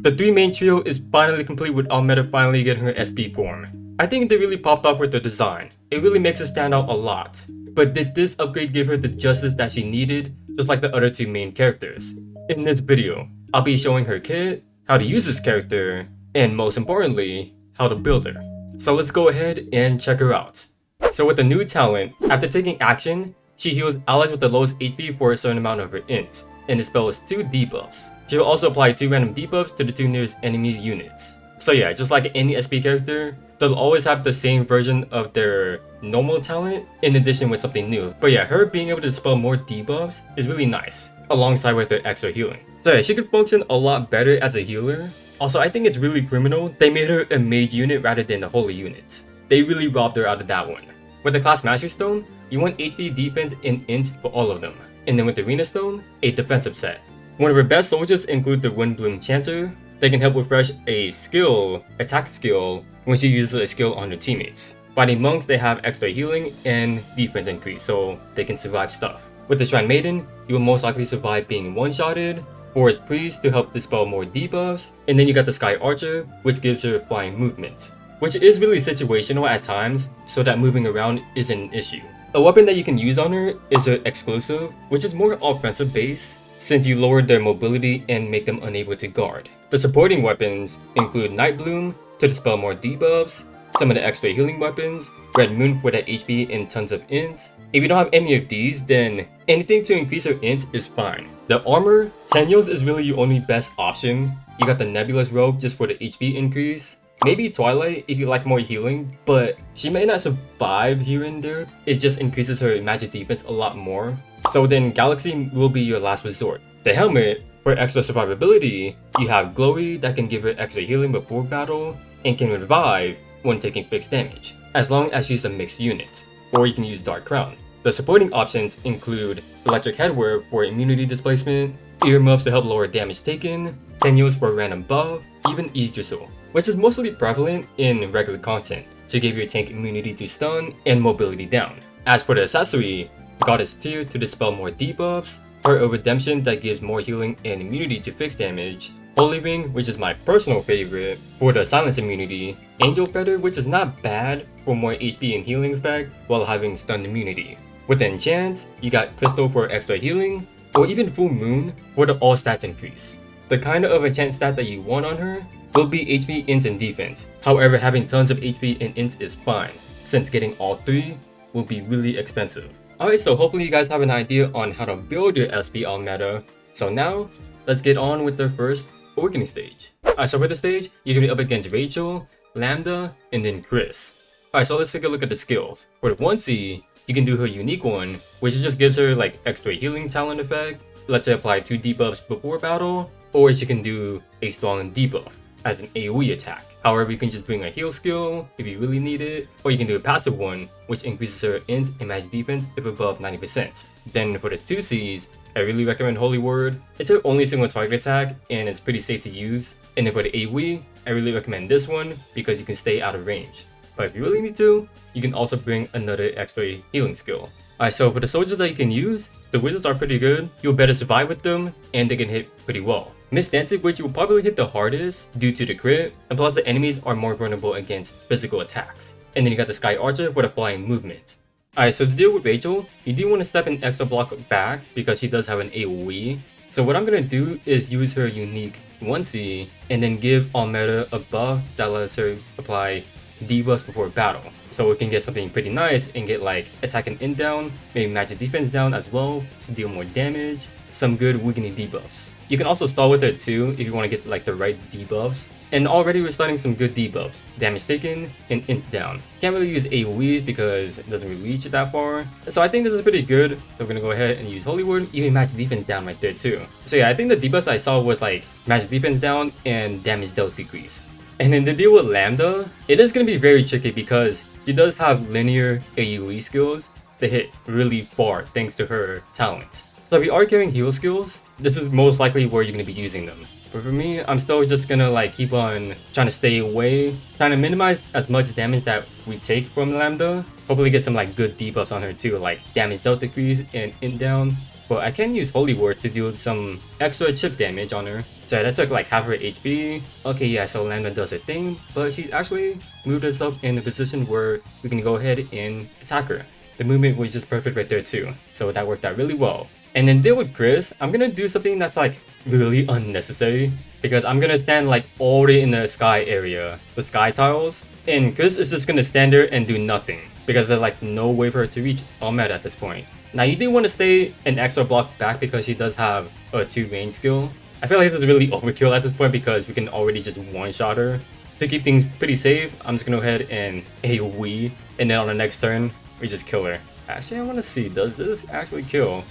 The three main trio is finally complete with Almeda finally getting her SP form. I think they really popped off with their design. It really makes her stand out a lot. But did this upgrade give her the justice that she needed, just like the other two main characters? In this video, I'll be showing her kit, how to use this character, and most importantly, how to build her. So let's go ahead and check her out. So with the new talent, after taking action, she heals allies with the lowest HP for a certain amount of her int, and dispels 2 debuffs. She will also apply 2 random debuffs to the 2 nearest enemy units. So yeah, just like any SP character, they'll always have the same version of their normal talent in addition with something new. But yeah, her being able to dispel more debuffs is really nice, alongside with her extra healing. So yeah, she could function a lot better as a healer. Also, I think it's really criminal they made her a mage unit rather than a holy unit. They really robbed her out of that one. With the class Master Stone, you want HP, defense, and int for all of them. And then with the Arena Stone, a defensive set. One of her best soldiers include the Windbloom Chanter. They can help refresh a skill, attack skill, when she uses a skill on her teammates. Fighting monks, they have extra healing and defense increase, so they can survive stuff. With the Shrine Maiden, you will most likely survive being one-shotted. Forest Priest to help dispel more debuffs. And then you got the Sky Archer, which gives her flying movement, which is really situational at times, so that moving around isn't an issue. A weapon that you can use on her is her exclusive, which is more offensive based, since you lower their mobility and make them unable to guard. The supporting weapons include Night Bloom to dispel more debuffs, some of the extra healing weapons, Red Moon for that HP and tons of int. If you don't have any of these, then anything to increase your int is fine. The armor, Tenios is really your only best option. You got the Nebulous Robe just for the HP increase. Maybe Twilight if you like more healing, but she may not survive here and there. It just increases her magic defense a lot more. So then Galaxy will be your last resort. The helmet, for extra survivability, you have Glowy that can give her extra healing before battle and can revive when taking fixed damage, as long as she's a mixed unit. Or you can use Dark Crown. The supporting options include Electric Headwear for immunity displacement, Earmuffs to help lower damage taken, Tenios for random buff, even Yggdrasil, which is mostly prevalent in regular content to give your tank immunity to stun and mobility down. As for the accessory, Goddess Tear to dispel more debuffs, Heart of Redemption that gives more healing and immunity to fixed damage, Holy Ring, which is my personal favorite, for the silence immunity, Angel Feather, which is not bad for more HP and healing effect while having stun immunity. With the enchants, you got Crystal for extra healing, or even Full Moon for the all stats increase. The kind of enchant stat that you want on her will be HP, int, and defense. However, having tons of HP and int is fine, since getting all 3 will be really expensive. Alright, so hopefully you guys have an idea on how to build your SP Almeda. So now, let's get on with the first Awakening stage. Alright, so for the stage, you're gonna be up against Rachel, Lambda, and then Chris. Alright, so let's take a look at the skills. For the 1C, you can do her unique one, which just gives her like extra healing talent effect, lets her apply 2 debuffs before battle, or she can do a strong debuff as an AoE attack. However, you can just bring a heal skill if you really need it, or you can do a passive one, which increases her int and magic defense if above 90%. Then for the 2Cs, I really recommend Holy Word. It's her only single target attack, and it's pretty safe to use. And then for the AoE, I really recommend this one because you can stay out of range. But if you really need to, you can also bring another extra healing skill. Alright, so for the soldiers that you can use, the wizards are pretty good. You'll better survive with them, and they can hit pretty well. Miss Dancing Witch will probably hit the hardest due to the crit, and plus the enemies are more vulnerable against physical attacks. And then you got the Sky Archer for the flying movement. Alright, so to deal with Rachel, you do want to step an extra block back because she does have an AoE. So what I'm going to do is use her unique 1C, and then give Almeda a buff that lets her apply debuffs before battle, so it can get something pretty nice and get like attack and int down, maybe magic defense down as well to deal more damage, some good weakening debuffs. You can also stall with her too if you want to get like the right debuffs. And already we're starting some good debuffs, damage taken and int down. Can't really use AoEs because it doesn't really reach it that far. So I think this is pretty good. So we're gonna go ahead and use Holy Word, even magic defense down right there too. So yeah, I think the debuffs I saw was like magic defense down and damage dealt decrease. And then to deal with Lambda, it is going to be very tricky because she does have linear AoE skills that hit really far thanks to her talent. So if you are carrying heal skills, this is most likely where you're going to be using them. But for me, I'm still just going to like keep on trying to stay away, trying to minimize as much damage that we take from Lambda. Hopefully get some like good debuffs on her too, like damage dealt decrease and int down. but I can use Holy Word to deal some extra chip damage on her. So that took like half her HP. Okay, yeah, so Lambda does her thing, but she's actually moved herself in a position where we can go ahead and attack her. The movement was just perfect right there too, so that worked out really well. And then deal with Chris, I'm gonna do something that's like really unnecessary, because I'm gonna stand like all the way in the sky area, the sky tiles, and Chris is just gonna stand there and do nothing, because there's like no way for her to reach Almeda at this point. Now you do want to stay an extra block back because she does have a 2 range skill. I feel like this is really overkill at this point because we can already just one-shot her. To keep things pretty safe, I'm just gonna go ahead and AoE, and then on the next turn, we just kill her. Actually, I want to see, does this actually kill?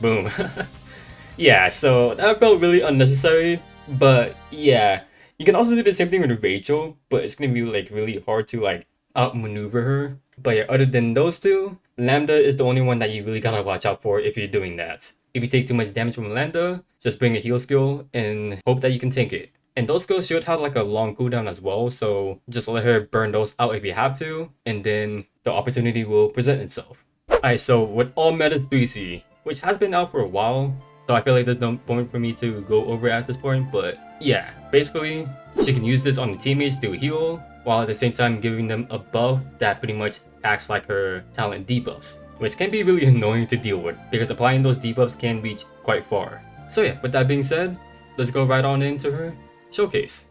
Boom. Yeah, so that felt really unnecessary, but yeah. You can also do the same thing with Rachel, but it's gonna be like really hard to like outmaneuver her. But yeah, other than those two, Lambda is the only one that you really gotta watch out for if you're doing that. If you take too much damage from Lambda, just bring a heal skill and hope that you can tank it. And those skills should have like a long cooldown as well, so just let her burn those out if you have to, and then the opportunity will present itself. Alright, so with Almeda's 3C, which has been out for a while, so I feel like there's no point for me to go over it at this point, but yeah, basically, she can use this on the teammates to heal, while at the same time giving them a buff that pretty much acts like her talent debuffs, which can be really annoying to deal with, because applying those debuffs can reach quite far. So yeah, with that being said, let's go right on into her showcase.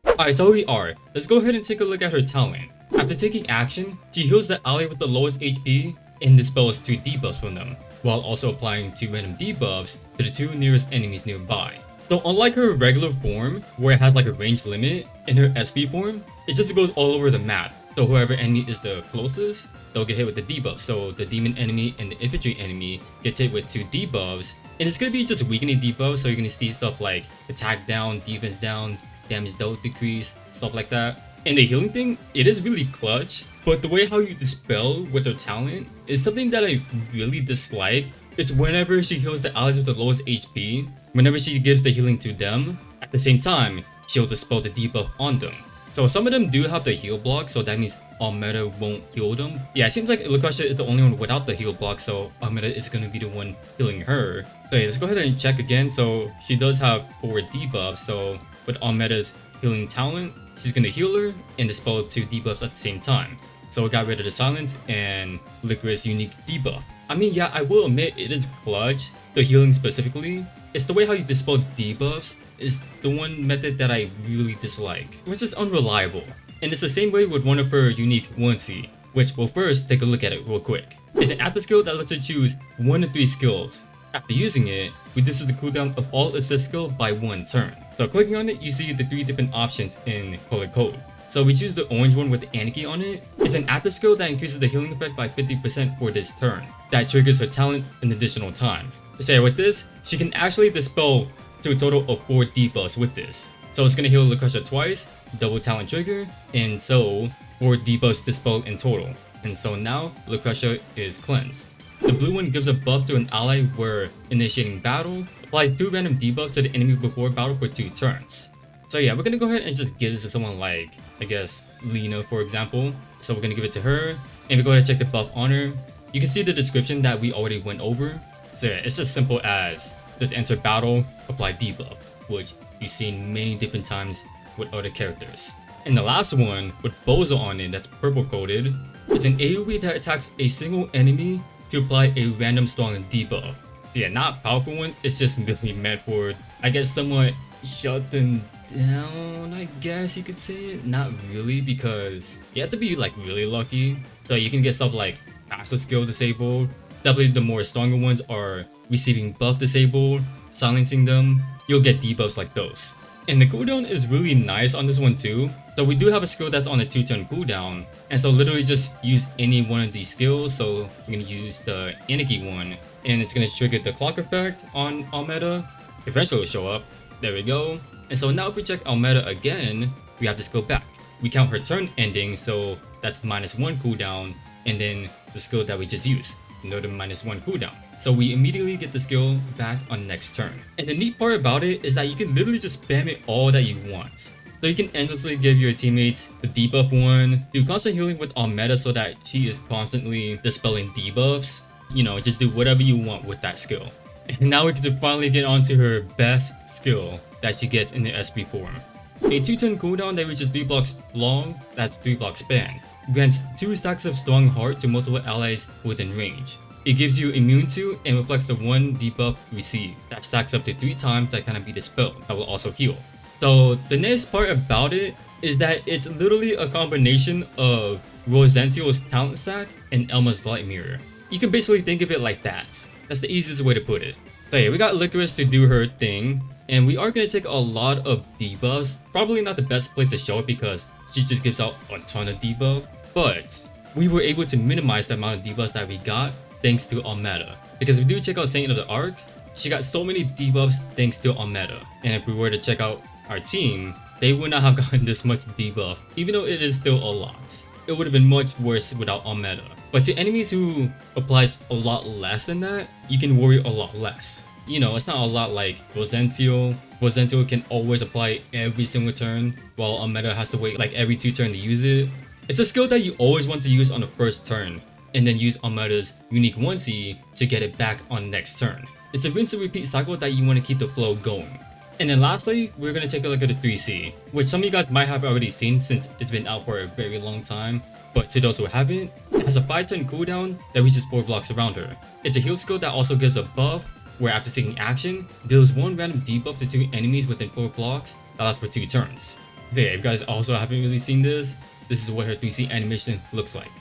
Alright, so here we are. Let's go ahead and take a look at her talent. After taking action, she heals the ally with the lowest HP and dispels 2 debuffs from them, while also applying 2 random debuffs to the 2 nearest enemies nearby. So unlike her regular form, where it has like a range limit, in her SP form, it just goes all over the map. So whoever enemy is the closest, they'll get hit with the debuff. So the demon enemy and the infantry enemy gets hit with 2 debuffs, and it's gonna be just weakening debuffs, so you're gonna see stuff like attack down, defense down, damage dealt decrease, stuff like that. And the healing thing, it is really clutch, but the way how you dispel with her talent is something that I really dislike. It's whenever she heals the allies with the lowest HP, whenever she gives the healing to them, at the same time, she'll dispel the debuff on them. So some of them do have the heal block, so that means Almeda won't heal them. Yeah, it seems like Langrisser is the only one without the heal block, so Almeda is gonna be the one healing her. So yeah, let's go ahead and check again. So she does have 4 debuffs, so with Almeda's healing talent, she's gonna heal her and dispel 2 debuffs at the same time. So it got rid of the silence and Licorice's unique debuff. I mean, yeah, I will admit it is clutch, the healing specifically. It's the way how you dispel debuffs is the one method that I really dislike, which is unreliable. And it's the same way with one of her unique 1C, which we'll first take a look at it real quick. It's an active skill that lets you choose 1 of 3 skills. After using it, reduces the cooldown of all assist skill by 1 turn. So clicking on it, you see the 3 different options in color code. So we choose the orange one with the Anarchy on it. It's an active skill that increases the healing effect by 50% for this turn. That triggers her talent an additional time. So yeah, with this, she can actually dispel to a total of 4 debuffs with this. So it's gonna heal Langrisser twice, double talent trigger, and so 4 debuffs dispelled in total. And so now Langrisser is cleansed. The blue one gives a buff to an ally where initiating battle, applies 2 random debuffs to the enemy before battle for 2 turns. So yeah, we're gonna go ahead and just give this to someone like, I guess, Lena for example. So we're gonna give it to her, and we go ahead and check the buff on her. You can see the description that we already went over. So yeah, it's just simple as just enter battle, apply debuff, which you've seen many different times with other characters. And the last one with Bozo on it that's purple coded, it's an AoE that attacks a single enemy to apply a random strong debuff. So yeah, not powerful one, it's just really meant for, I guess, somewhat shut them down, I guess you could say it. Not really, because you have to be like really lucky. So you can get stuff like passive skill disabled. Definitely the more stronger ones are receiving buff disabled, silencing them. You'll get debuffs like those. And the cooldown is really nice on this one too. So we do have a skill that's on a 2-turn cooldown. And so literally just use any one of these skills. So we're gonna use the Anarchy one, and it's gonna trigger the clock effect on Almeda. Eventually it'll show up. There we go. And so now if we check Almeda again, we have to go back. We count her turn ending, so that's -1 cooldown, and then the skill that we just used, another -1 cooldown. So we immediately get the skill back on next turn. And the neat part about it is that you can literally just spam it all that you want. So you can endlessly give your teammates the debuff one, do constant healing with Almeda so that she is constantly dispelling debuffs. You know, just do whatever you want with that skill. And now we get to finally get onto her best skill that she gets in the SP form. A 2-turn cooldown that reaches 3 blocks long, that's 3 block span. Grants 2 stacks of strong heart to multiple allies within range. It gives you immune to and reflects the 1 debuff received. That stacks up to 3 times that cannot be dispelled. That will also heal. So the nice part about it is that it's literally a combination of Rosencio's talent stack and Elma's light mirror. You can basically think of it like that. That's the easiest way to put it. So yeah, we got Licorice to do her thing, and we are going to take a lot of debuffs. Probably not the best place to show it because she just gives out a ton of debuff, but we were able to minimize the amount of debuffs that we got thanks to Almeda. Because if we do check out Saint of the Arc, she got so many debuffs thanks to Almeda. And if we were to check out our team, they would not have gotten this much debuff, even though it is still a lot. It would have been much worse without Almeda. But to enemies who applies a lot less than that, you can worry a lot less. You know, it's not a lot like Rosencio. Rosencio can always apply every single turn, while Almeda has to wait like every 2 turns to use it. It's a skill that you always want to use on the first turn, and then use Almeda's unique 1C to get it back on next turn. It's a rinse and repeat cycle that you want to keep the flow going. And then lastly, we're going to take a look at the 3C, which some of you guys might have already seen since it's been out for a very long time. But to those who haven't, it has a 5-turn cooldown that reaches 4 blocks around her. It's a heal skill that also gives a buff, where after taking action, deals 1 random debuff to 2 enemies within 4 blocks that lasts for 2 turns. So yeah, if you guys also haven't really seen this is what her 3C animation looks like.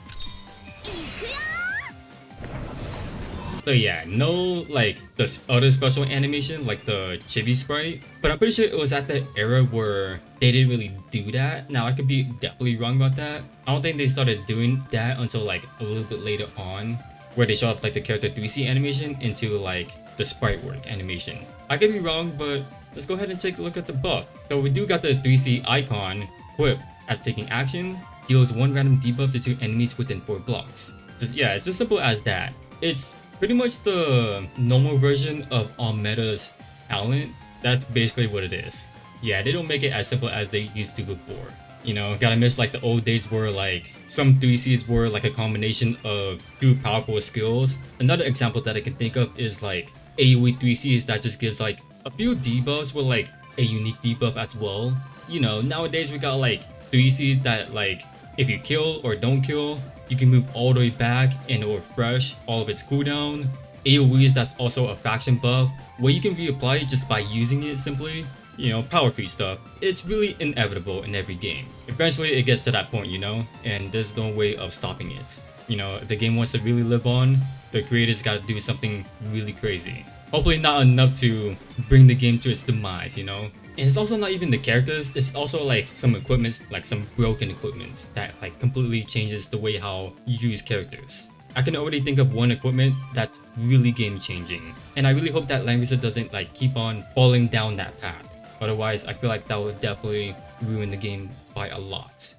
So yeah, no like the other special animation like the chibi sprite, but I'm pretty sure it was at the era where they didn't really do that. Now I could be definitely wrong about that. I don't think they started doing that until like a little bit later on, where they show up like the character 3C animation into like the sprite work animation. I could be wrong, but let's go ahead and take a look at the buff. So we do got the 3C icon equipped after taking action, deals 1 random debuff to 2 enemies within 4 blocks. Yeah, it's just simple as that. It's pretty much the normal version of Almeda's talent. That's basically what it is. Yeah, they don't make it as simple as they used to before. You know, gotta miss like the old days where like some 3Cs were like a combination of 2 powerful skills. Another example that I can think of is like AoE 3Cs that just gives like a few debuffs with like a unique debuff as well. You know, nowadays we got like 3Cs that like if you kill or don't kill, you can move all the way back and it will refresh all of its cooldown. AoEs, that's also a faction buff where you can reapply it just by using it simply. You know, power creep stuff. It's really inevitable in every game. Eventually it gets to that point, you know, and there's no way of stopping it. You know, if the game wants to really live on, the creators gotta do something really crazy. Hopefully not enough to bring the game to its demise, you know. And it's also not even the characters, it's also like some equipment, like some broken equipment that like completely changes the way how you use characters. I can already think of one equipment that's really game changing, and I really hope that Langrisser doesn't like keep on falling down that path. Otherwise, I feel like that would definitely ruin the game by a lot.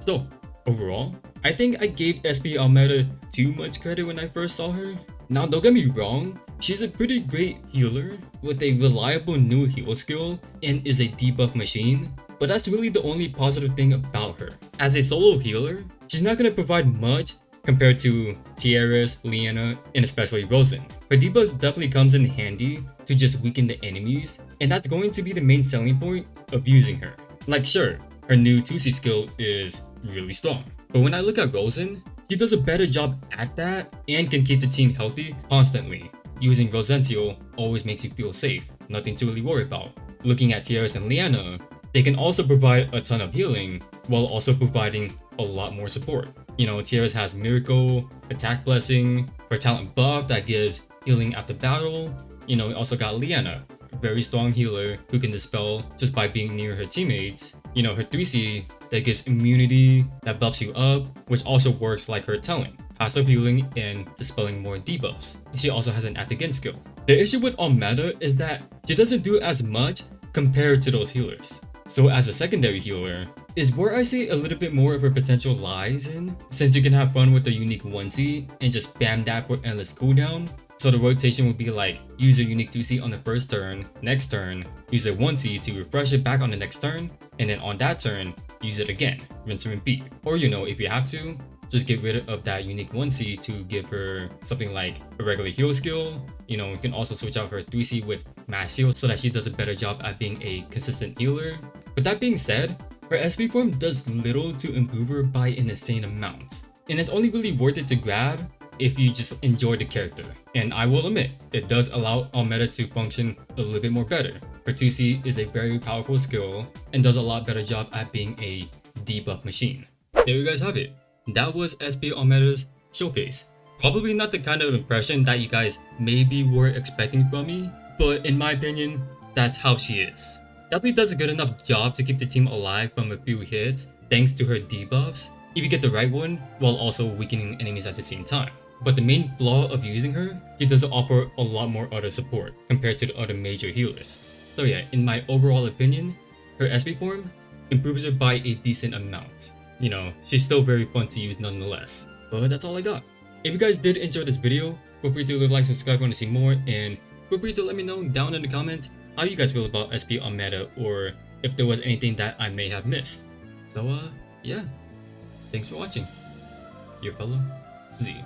So, overall, I think I gave SP Almeda too much credit when I first saw her. Now, don't get me wrong, she's a pretty great healer with a reliable new heal skill and is a debuff machine, but that's really the only positive thing about her. As a solo healer, she's not going to provide much compared to Tiaras, Liana, and especially Rosen. Her debuffs definitely comes in handy to just weaken the enemies, and that's going to be the main selling point of using her. Like sure, her new 2C skill is really strong, but when I look at Rosen, she does a better job at that and can keep the team healthy constantly. Using Rosencio always makes you feel safe, nothing to really worry about. Looking at Tiaras and Liana, they can also provide a ton of healing while also providing a lot more support. You know, Tiaras has Miracle, Attack Blessing, her talent buff that gives healing after battle. You know, we also got Liana, a very strong healer who can dispel just by being near her teammates. You know, her 3C that gives immunity, that buffs you up, which also works like her talent, passive healing and dispelling more debuffs. She also has an act against skill. The issue with Almeda is that she doesn't do as much compared to those healers. So as a secondary healer, is where I say a little bit more of her potential lies in, since you can have fun with the unique 1C and just spam that for endless cooldown. So the rotation would be like, use your unique 2C on the first turn, next turn, use a 1C to refresh it back on the next turn, and then on that turn, use it again, rinse and repeat. Or you know, if you have to, just get rid of that unique 1C to give her something like a regular heal skill. You know, you can also switch out her 3C with mass heal so that she does a better job at being a consistent healer. With that being said, her SP form does little to improve her by an insane amount. And it's only really worth it to grab if you just enjoy the character. And I will admit, it does allow Almeda to function a little bit more better. Her 2C is a very powerful skill and does a lot better job at being a debuff machine. There you guys have it. That was SP Almeda's showcase. Probably not the kind of impression that you guys maybe were expecting from me, but in my opinion, that's how she is. Definitely does a good enough job to keep the team alive from a few hits thanks to her debuffs, if you get the right one, while also weakening enemies at the same time. But the main flaw of using her, she doesn't offer a lot more other support compared to the other major healers. So yeah, in my overall opinion, her SP form improves her by a decent amount. You know, she's still very fun to use nonetheless. But that's all I got. If you guys did enjoy this video, feel free to leave a like, subscribe if you want to see more, and feel free to let me know down in the comments how you guys feel about SP Almeda, or if there was anything that I may have missed. So yeah, thanks for watching. Your fellow Z.